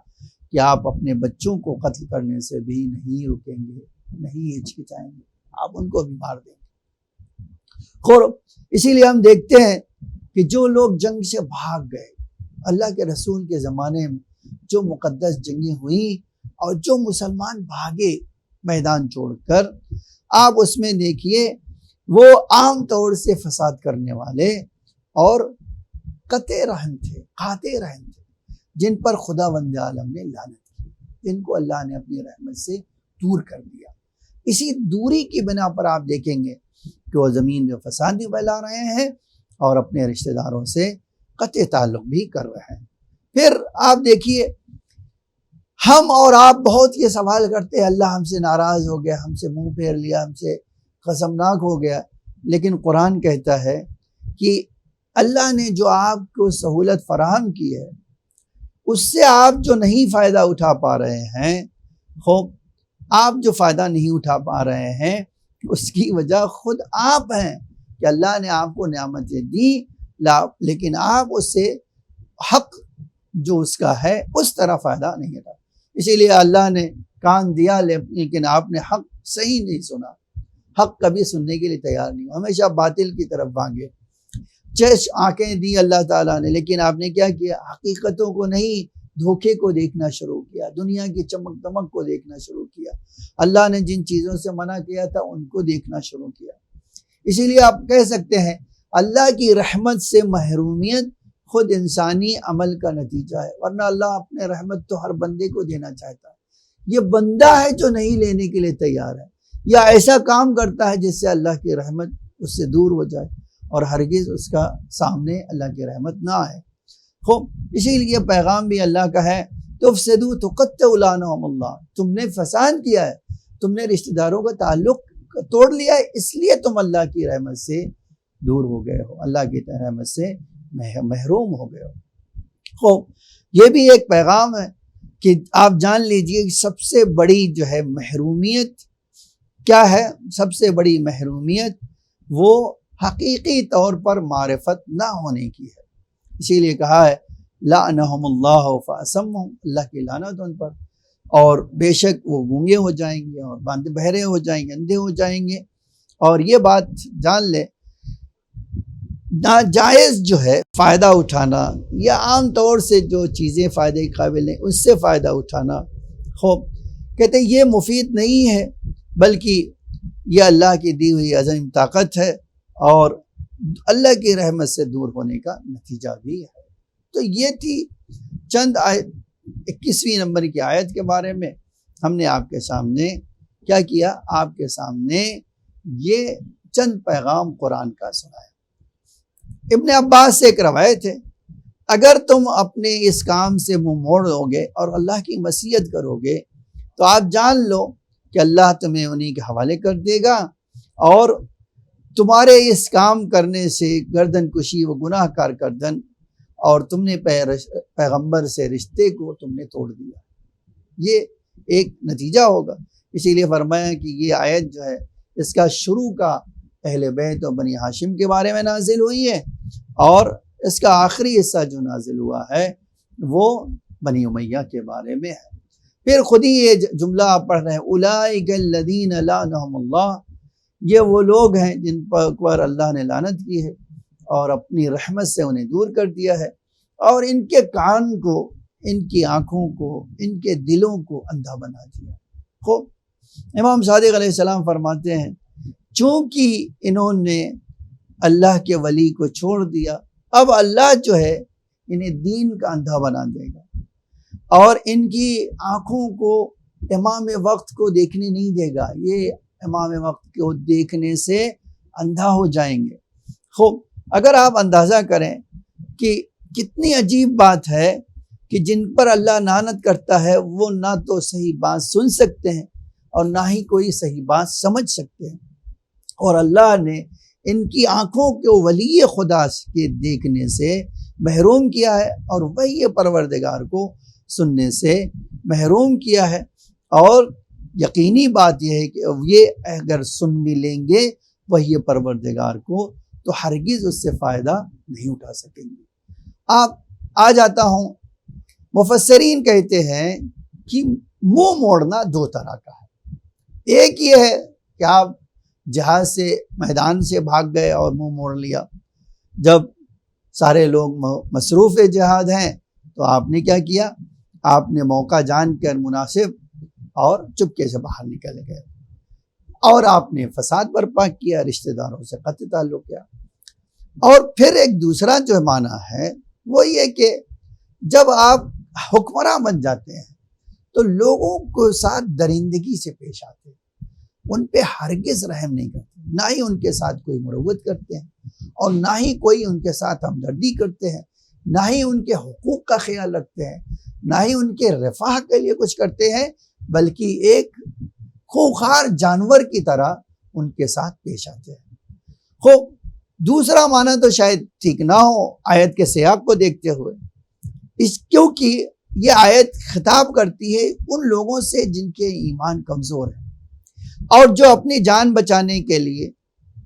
[SPEAKER 1] کہ آپ اپنے بچوں کو قتل کرنے سے بھی نہیں رکیں گے، نہیں ہچکچائیں گے، آپ ان کو بھی مار دیں گے۔ خور اسی لیے ہم دیکھتے ہیں کہ جو لوگ جنگ سے بھاگ گئے، اللہ کے رسول کے زمانے میں جو مقدس جنگیں ہوئیں اور جو مسلمان بھاگے میدان چھوڑ کر، آپ اس میں دیکھیے وہ عام طور سے فساد کرنے والے اور قطع رحم تھے، قاطع رحم تھے، جن پر خداوند عالم نے لعنت کی، جن کو اللہ نے اپنی رحمت سے دور کر دیا۔ اسی دوری کی بنا پر آپ دیکھیں گے کہ وہ زمین میں فساد بھی پھیلا رہے ہیں اور اپنے رشتہ داروں سے قطع تعلق بھی کر رہے ہیں۔ پھر آپ دیکھیے ہم اور آپ بہت یہ سوال کرتے ہیں اللہ ہم سے ناراض ہو گیا، ہم سے منہ پھیر لیا، ہم سے قسمناک ہو گیا، لیکن قرآن کہتا ہے کہ اللہ نے جو آپ کو سہولت فراہم کی ہے اس سے آپ جو نہیں فائدہ اٹھا پا رہے ہیں، خوب آپ جو فائدہ نہیں اٹھا پا رہے ہیں اس کی وجہ خود آپ ہیں کہ اللہ نے آپ کو نعمتیں دی، لیکن آپ اس سے حق جو اس کا ہے اس طرح فائدہ نہیں اٹھا۔ اسی لیے اللہ نے کان دیا لیکن آپ نے حق صحیح نہیں سنا، حق کبھی سننے کے لیے تیار نہیں، ہمیشہ باطل کی طرف بھاگے۔ آنکھیں دی اللہ تعالیٰ نے، لیکن آپ نے کیا کیا؟ حقیقتوں کو نہیں، دھوکے کو دیکھنا شروع کیا، دنیا کی چمک دمک کو دیکھنا شروع کیا، اللہ نے جن چیزوں سے منع کیا تھا ان کو دیکھنا شروع کیا۔ اسی لیے آپ کہہ سکتے ہیں اللہ کی رحمت سے محرومیت خود انسانی عمل کا نتیجہ ہے، ورنہ اللہ اپنے رحمت تو ہر بندے کو دینا چاہتا ہے۔ یہ بندہ ہے جو نہیں لینے کے لیے تیار ہے، یا ایسا کام کرتا ہے جس سے اللہ کی رحمت اس سے دور ہو جائے اور ہرگز اس کا سامنے اللہ کی رحمت نہ آئے۔ خوب اسی لیے پیغام بھی اللہ کا ہے، تفسدوا تقطعوا لعنهم اللہ، تم نے فساد کیا ہے، تم نے رشتہ داروں کا تعلق توڑ لیا ہے، اس لیے تم اللہ کی رحمت سے دور ہو گئے ہو، اللہ کی رحمت سے محروم ہو گئے ہو۔ خوب یہ بھی ایک پیغام ہے کہ آپ جان لیجئے سب سے بڑی جو ہے محرومیت کیا ہے سب سے بڑی محرومیت؟ وہ حقیقی طور پر معرفت نہ ہونے کی ہے۔ اسی لیے کہا ہے لعنہم اللہ فاسمہم، اللہ کی لعنت ان پر، اور بے شک وہ گونگے ہو جائیں گے اور بہرے ہو جائیں گے، اندھے ہو جائیں گے۔ اور یہ بات جان لے، ناجائز جو ہے فائدہ اٹھانا یا عام طور سے جو چیزیں فائدے کے قابل ہیں اس سے فائدہ اٹھانا، خوب کہتے ہیں یہ مفید نہیں ہے، بلکہ یہ اللہ کی دی ہوئی عظیم طاقت ہے اور اللہ کی رحمت سے دور ہونے کا نتیجہ بھی ہے۔ تو یہ تھی چند آیت، 21ویں نمبر کی آیت کے بارے میں ہم نے آپ کے سامنے کیا کیا، آپ کے سامنے یہ چند پیغام قرآن کا سنایا۔ ابن عباس سے ایک روایت ہے، اگر تم اپنے اس کام سے منہ موڑو گے اور اللہ کی معصیت کرو گے تو آپ جان لو کہ اللہ تمہیں انہی کے حوالے کر دے گا، اور تمہارے اس کام کرنے سے گردن کشی و گناہ کار گردن، اور تم نے پیغمبر سے رشتے کو تم نے توڑ دیا، یہ ایک نتیجہ ہوگا۔ اسی لیے فرمایا کہ یہ آیت جو ہے اس کا شروع کا اہل بیت و بنی ہاشم کے بارے میں نازل ہوئی ہے، اور اس کا آخری حصہ جو نازل ہوا ہے وہ بنی امیہ کے بارے میں ہے۔ پھر خود ہی یہ جملہ آپ پڑھ رہے ہیں، اولئک الذین لعنہم اللہ، یہ وہ لوگ ہیں جن پر اللہ نے لعنت کی ہے اور اپنی رحمت سے انہیں دور کر دیا ہے، اور ان کے کان کو، ان کی آنکھوں کو، ان کے دلوں کو اندھا بنا دیا۔ خوب امام صادق علیہ السلام فرماتے ہیں چونکہ انہوں نے اللہ کے ولی کو چھوڑ دیا، اب اللہ جو ہے انہیں دین کا اندھا بنا دے گا، اور ان کی آنکھوں کو امام وقت کو دیکھنے نہیں دے گا، یہ امام وقت کو دیکھنے سے اندھا ہو جائیں گے۔ خوب اگر آپ اندازہ کریں کہ کتنی عجیب بات ہے کہ جن پر اللہ لعنت کرتا ہے وہ نہ تو صحیح بات سن سکتے ہیں اور نہ ہی کوئی صحیح بات سمجھ سکتے ہیں، اور اللہ نے ان کی آنکھوں کو ولی خدا کے دیکھنے سے محروم کیا ہے، اور وہی پروردگار کو سننے سے محروم کیا ہے۔ اور یقینی بات یہ ہے کہ یہ اگر سن بھی لیں گے وہی پروردگار کو تو ہرگز اس سے فائدہ نہیں اٹھا سکیں گے۔ آپ آ جاتا ہوں، مفسرین کہتے ہیں کہ منہ موڑنا دو طرح کا ہے۔ ایک یہ ہے کہ آپ جہاد سے، میدان سے بھاگ گئے اور منہ موڑ لیا، جب سارے لوگ مصروف جہاد ہیں تو آپ نے کیا کیا، آپ نے موقع جان کر مناسب اور چپکے سے باہر نکل گئے، اور آپ نے فساد برپا کیا، رشتہ داروں سے قطع تعلق کیا۔ اور پھر ایک دوسرا جو معنی ہے وہ یہ کہ جب آپ حکمراں بن جاتے ہیں تو لوگوں کو ساتھ درندگی سے پیش آتے ہیں، ان پہ ہرگز رحم نہیں کرتے، نہ ہی ان کے ساتھ کوئی مروت کرتے ہیں، اور نہ ہی کوئی ان کے ساتھ ہمدردی کرتے ہیں، نہ ہی ان کے حقوق کا خیال رکھتے ہیں، نہ ہی ان کے رفاہ کے لیے کچھ کرتے ہیں، بلکہ ایک خوخار جانور کی طرح ان کے ساتھ پیش آتے ہیں۔ خوب دوسرا معنی تو شاید ٹھیک نہ ہو آیت کے سیاق کو دیکھتے ہوئے، کیونکہ یہ آیت خطاب کرتی ہے ان لوگوں سے جن کے ایمان کمزور ہے اور جو اپنی جان بچانے کے لیے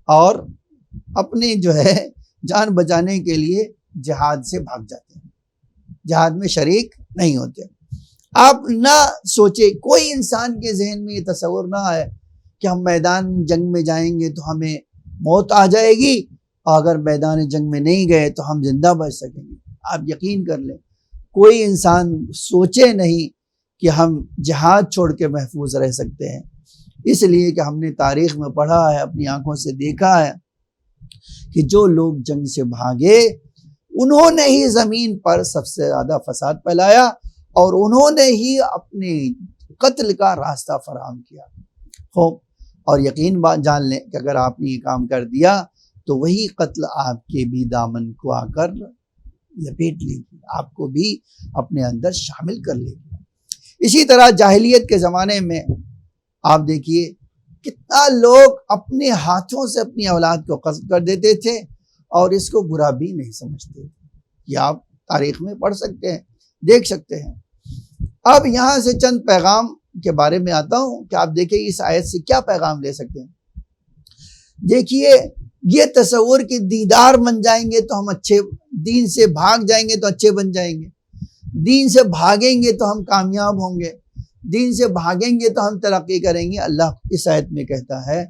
[SPEAKER 1] اور اپنی جو ہے جان بچانے کے لیے جہاد سے بھاگ جاتے ہیں، جہاد میں شریک نہیں ہوتے۔ آپ نہ سوچے، کوئی انسان کے ذہن میں یہ تصور نہ آئے کہ ہم میدان جنگ میں جائیں گے تو ہمیں موت آ جائے گی، اور اگر میدان جنگ میں نہیں گئے تو ہم زندہ بچ سکیں گے۔ آپ یقین کر لیں کوئی انسان سوچے نہیں کہ ہم جہاد چھوڑ کے محفوظ رہ سکتے ہیں، اس لیے کہ ہم نے تاریخ میں پڑھا ہے، اپنی آنکھوں سے دیکھا ہے کہ جو لوگ جنگ سے بھاگے انہوں نے ہی زمین پر سب سے زیادہ فساد پھیلایا، اور انہوں نے ہی اپنے قتل کا راستہ فراہم کیا۔ خوب اور یقین جان لیں کہ اگر آپ نے یہ کام کر دیا تو وہی قتل آپ کے بھی دامن کو آ کر لپیٹ لے گی، آپ کو بھی اپنے اندر شامل کر لے گی۔ اسی طرح جاہلیت کے زمانے میں آپ دیکھیے کتنا لوگ اپنے ہاتھوں سے اپنی اولاد کو قتل کر دیتے تھے اور اس کو برا بھی نہیں سمجھتے، یہ آپ تاریخ میں پڑھ سکتے ہیں، دیکھ سکتے ہیں۔ اب یہاں سے چند پیغام کے بارے میں آتا ہوں کہ آپ دیکھیں اس آیت سے کیا پیغام لے سکتے ہیں. دیکھیے یہ تصور کہ دیدار بن جائیں گے تو ہم اچھے، دین سے بھاگ جائیں گے تو اچھے بن جائیں گے، دین سے بھاگیں گے تو ہم کامیاب ہوں گے، دین سے بھاگیں گے تو ہم ترقی کریں گے. اللہ اس آیت میں کہتا ہے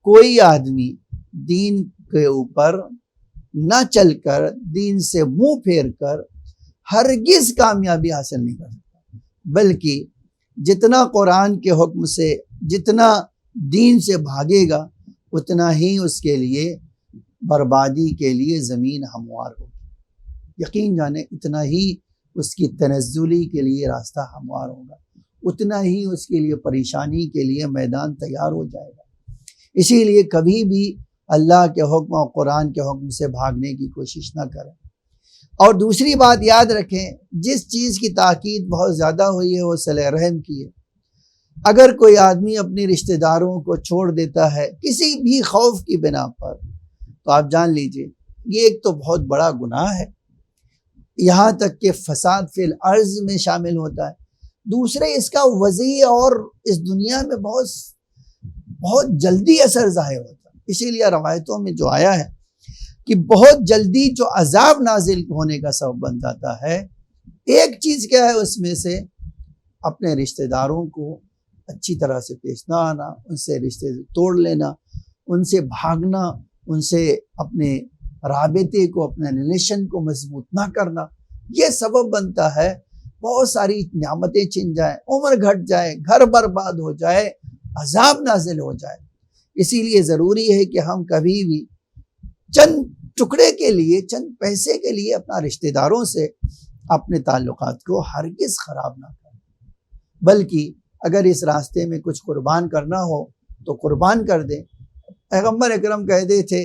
[SPEAKER 1] کوئی آدمی دین کے اوپر نہ چل کر، دین سے منہ پھیر کر ہرگز کامیابی حاصل نہیں کر سکتا، بلکہ جتنا قرآن کے حکم سے، جتنا دین سے بھاگے گا، اتنا ہی اس کے لیے بربادی کے لیے زمین ہموار ہوگی. یقین جانیں اتنا ہی اس کی تنزلی کے لیے راستہ ہموار ہوگا، اتنا ہی اس کے لیے پریشانی کے لیے میدان تیار ہو جائے گا. اسی لیے کبھی بھی اللہ کے حکم اور قرآن کے حکم سے بھاگنے کی کوشش نہ کریں. اور دوسری بات یاد رکھیں، جس چیز کی تاکید بہت زیادہ ہوئی ہے وہ صلہ رحم کی ہے. اگر کوئی آدمی اپنے رشتہ داروں کو چھوڑ دیتا ہے کسی بھی خوف کی بنا پر، تو آپ جان لیجئے یہ ایک تو بہت بڑا گناہ ہے، یہاں تک کہ فساد فی الارض میں شامل ہوتا ہے. دوسرے اس کا وضعی اور اس دنیا میں بہت جلدی اثر ظاہر ہوتا ہے. اسی لیے روایتوں میں جو آیا ہے کہ بہت جلدی جو عذاب نازل ہونے کا سبب بن جاتا ہے، ایک چیز کیا ہے اس میں سے اپنے رشتہ داروں کو اچھی طرح سے پیش نہ آنا، ان سے رشتے توڑ لینا، ان سے بھاگنا، ان سے اپنے رابطے کو، اپنے ریلیشن کو مضبوط نہ کرنا. یہ سبب بنتا ہے بہت ساری نعمتیں چھن جائیں، عمر گھٹ جائے، گھر برباد ہو جائے، عذاب نازل ہو جائے. اسی لیے ضروری ہے کہ ہم کبھی بھی چند ٹکڑے کے لیے، چند پیسے کے لیے اپنا رشتہ داروں سے اپنے تعلقات کو ہرگز خراب نہ کریں، بلکہ اگر اس راستے میں کچھ قربان کرنا ہو تو قربان کر دیں. پیغمبر اکرم کہتے تھے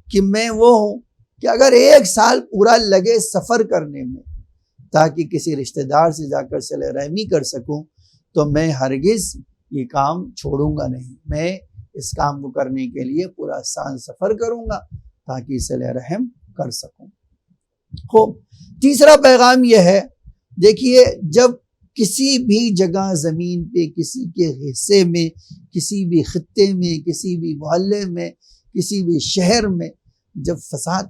[SPEAKER 1] کہ میں وہ ہوں کہ اگر 1 سال پورا لگے سفر کرنے میں تاکہ کسی رشتہ دار سے جا کر صلہ رحمی کر سکوں، تو میں ہرگز یہ کام چھوڑوں گا نہیں. میں اس کام کو کرنے کے لیے پورا سال سفر کروں گا تاکہ صلہ رحم کر سکوں. خوب، تیسرا پیغام یہ ہے، دیکھیے جب کسی بھی جگہ زمین پہ، کسی کے حصے میں، کسی بھی خطے میں، کسی بھی محلے میں، کسی بھی شہر میں جب فساد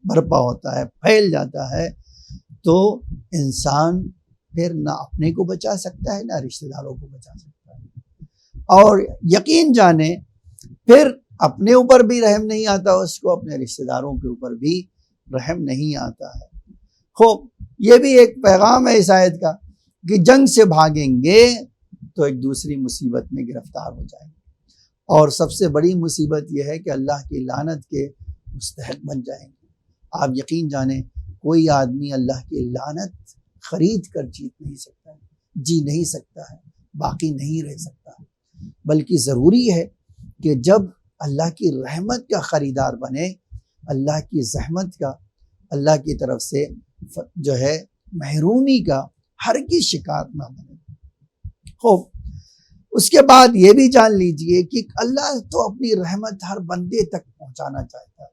[SPEAKER 1] برپا ہوتا ہے، پھیل جاتا ہے، تو انسان پھر نہ اپنے کو بچا سکتا ہے نہ رشتہ داروں کو بچا سکتا ہے. اور یقین جانیں پھر اپنے اوپر بھی رحم نہیں آتا اس کو، اپنے رشتہ داروں کے اوپر بھی رحم نہیں آتا ہے. خوب، یہ بھی ایک پیغام ہے اس آیت کا کہ جنگ سے بھاگیں گے تو ایک دوسری مصیبت میں گرفتار ہو جائیں گے، اور سب سے بڑی مصیبت یہ ہے کہ اللہ کی لعنت کے مستحق بن جائیں گے. آپ یقین جانیں کوئی آدمی اللہ کی لعنت خرید کر جیت نہیں سکتا ہے، جی نہیں سکتا ہے، باقی نہیں رہ سکتا ہے. بلکہ ضروری ہے کہ جب اللہ کی رحمت کا خریدار بنے، اللہ کی زحمت کا، اللہ کی طرف سے جو ہے محرومی کا ہرگز شکار نہ بنے. خوب، اس کے بعد یہ بھی جان لیجئے کہ اللہ تو اپنی رحمت ہر بندے تک پہنچانا چاہتا ہے.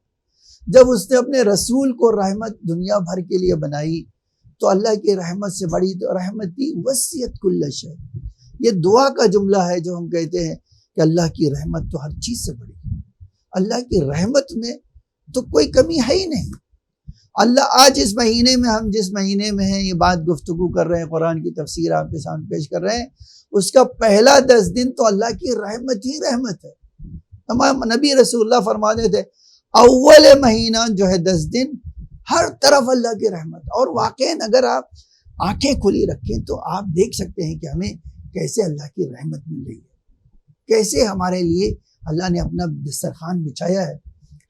[SPEAKER 1] جب اس نے اپنے رسول کو رحمت دنیا بھر کے لیے بنائی تو اللہ کی رحمت سے بڑی تو رحمتی وسعت کل شیء. یہ دعا کا جملہ ہے جو ہم کہتے ہیں کہ اللہ کی رحمت تو ہر چیز سے بڑی ہے. اللہ کی رحمت میں تو کوئی کمی ہے ہی نہیں. اللہ آج اس مہینے میں، ہم جس مہینے میں ہیں، یہ بات گفتگو کر رہے ہیں، قرآن کی تفسیر آپ کے سامنے پیش کر رہے ہیں، اس کا پہلا 10 دن تو اللہ کی رحمت ہی رحمت ہے. تمام نبی رسول اللہ فرماتے تھے اول مہینہ جو ہے 10 دن ہر طرف اللہ کی رحمت. اور واقعاً اگر آپ آنکھیں کھلی رکھیں تو آپ دیکھ سکتے ہیں کہ ہمیں کیسے اللہ کی رحمت مل رہی ہے، کیسے ہمارے لیے اللہ نے اپنا دسترخوان بچھایا ہے.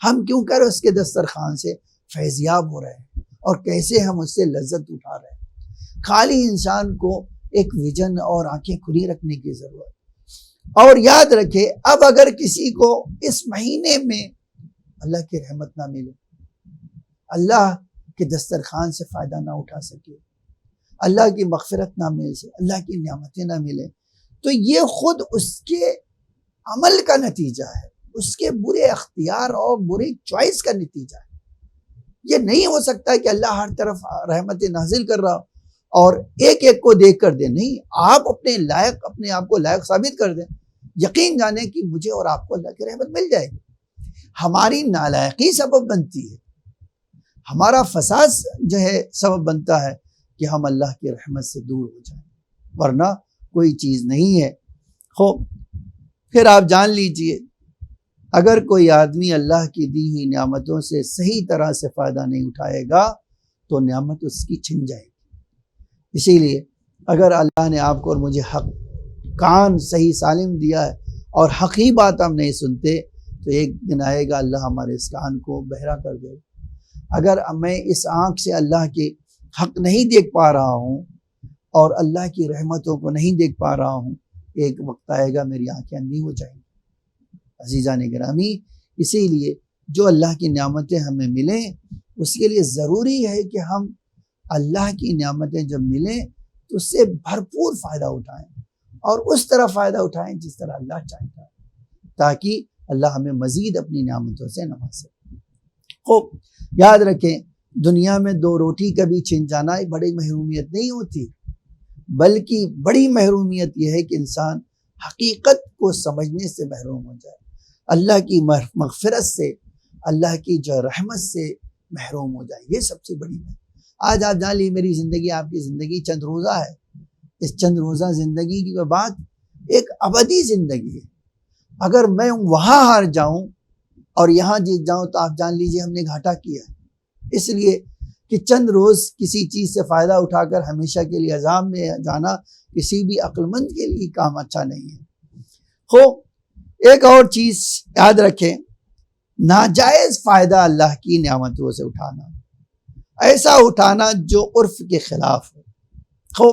[SPEAKER 1] ہم کیوں کر اس کے دسترخوان سے فیضیاب ہو رہے ہیں اور کیسے ہم اس سے لذت اٹھا رہے ہیں. خالی انسان کو ایک ویژن اور آنکھیں کھلی رکھنے کی ضرورت. اور یاد رکھے اب اگر کسی کو اس مہینے میں اللہ کی رحمت نہ ملے، اللہ کے دسترخوان سے فائدہ نہ اٹھا سکے، اللہ کی مغفرت نہ مل سکے، اللہ کی نعمتیں نہ ملے، تو یہ خود اس کے عمل کا نتیجہ ہے، اس کے برے اختیار اور بری چوائس کا نتیجہ ہے. یہ نہیں ہو سکتا کہ اللہ ہر طرف رحمت نازل کر رہا ہو اور ایک ایک کو دیکھ کر دیں، نہیں، آپ اپنے آپ کو لائق ثابت کر دیں، یقین جانیں کہ مجھے اور آپ کو اللہ کی رحمت مل جائے گی۔ ہماری نالائقی سبب بنتی ہے، ہمارا فساد جو ہے سبب بنتا ہے کہ ہم اللہ کی رحمت سے دور ہو جائیں، ورنہ کوئی چیز نہیں ہے۔ پھر آپ جان لیجئے، اگر کوئی آدمی اللہ کی دی ہوئی نعمتوں سے صحیح طرح سے فائدہ نہیں اٹھائے گا تو نعمت اس کی چھن جائے گی۔ اسی لیے اگر اللہ نے آپ کو اور مجھے حق کان صحیح سالم دیا ہے اور حقی بات ہم نہیں سنتے تو ایک دن آئے گا اللہ ہمارے اس کان کو بہرا کر دے گا۔ اگر میں اس آنکھ سے اللہ کے حق نہیں دیکھ پا رہا ہوں اور اللہ کی رحمتوں کو نہیں دیکھ پا رہا ہوں، ایک وقت آئے گا میری آنکھیں اندھی ہو جائیں گی۔ عزیزان گرامی، اسی لیے جو اللہ کی نعمتیں ہمیں ملیں اس کے لیے ضروری ہے کہ ہم اللہ کی نعمتیں جب ملیں تو اس سے بھرپور فائدہ اٹھائیں اور اس طرح فائدہ اٹھائیں جس طرح اللہ چاہتا ہے، تاکہ اللہ ہمیں مزید اپنی نعمتوں سے نوازے۔ خوب یاد رکھیں، دنیا میں 2 روٹی کبھی چھن جانا بڑی محرومیت نہیں ہوتی، بلکہ بڑی محرومیت یہ ہے کہ انسان حقیقت کو سمجھنے سے محروم ہو جائے، اللہ کی مغفرت سے، اللہ کی جو رحمت سے محروم ہو جائے۔ یہ سب سے بڑی بات۔ آج آپ جان لی میری زندگی، آپ کی زندگی چند روزہ ہے، اس چند روزہ زندگی کی بات ایک ابدی زندگی ہے۔ اگر میں وہاں ہار جاؤں اور یہاں جیت جاؤں تو آپ جان لیجئے ہم نے گھاٹا کیا ہے، اس لیے کہ چند روز کسی چیز سے فائدہ اٹھا کر ہمیشہ کے لیے عذاب میں جانا کسی بھی عقل مند کے لیے کام اچھا نہیں ہے۔ ایک اور چیز یاد رکھیں، ناجائز فائدہ اللہ کی نعمتوں سے اٹھانا، ایسا اٹھانا جو عرف کے خلاف ہو،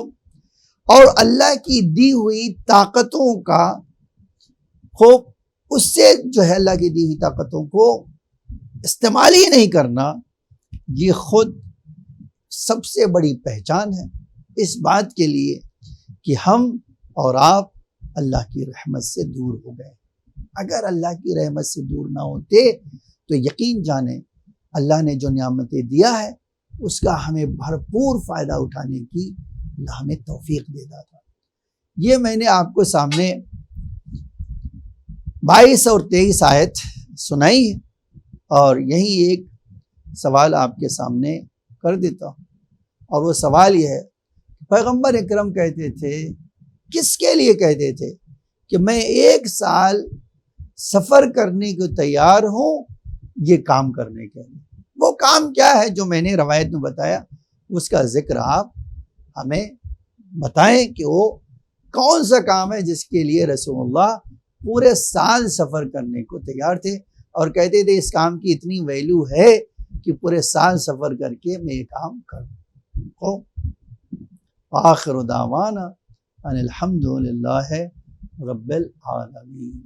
[SPEAKER 1] اور اللہ کی دی ہوئی طاقتوں کا اس سے جو ہے اللہ کی دی ہوئی طاقتوں کو استعمال ہی نہیں کرنا، یہ خود سب سے بڑی پہچان ہے اس بات کے لیے کہ ہم اور آپ اللہ کی رحمت سے دور ہو گئے۔ اگر اللہ کی رحمت سے دور نہ ہوتے تو یقین جانیں اللہ نے جو نعمتیں دیا ہے اس کا ہمیں بھرپور فائدہ اٹھانے کی اللہ ہمیں توفیق دیتا تھا۔ یہ میں نے آپ کو سامنے 22 اور 23 آیت سنائی ہے، اور یہی ایک سوال آپ کے سامنے کر دیتا ہوں، اور وہ سوال یہ ہے، پیغمبر اکرم کہتے تھے، کس کے لیے کہتے تھے کہ میں 1 سال سفر کرنے کو تیار ہوں یہ کام کرنے کے لیے۔ وہ کام کیا ہے جو میں نے روایت میں بتایا، اس کا ذکر آپ ہمیں بتائیں کہ وہ کون سا کام ہے جس کے لیے رسول اللہ پورے سال سفر کرنے کو تیار تھے، اور کہتے تھے اس کام کی اتنی ویلیو ہے کہ پورے سال سفر کر کے میں یہ کام کروں۔ آخر دعوانا ان الحمد للہ رب العالمین۔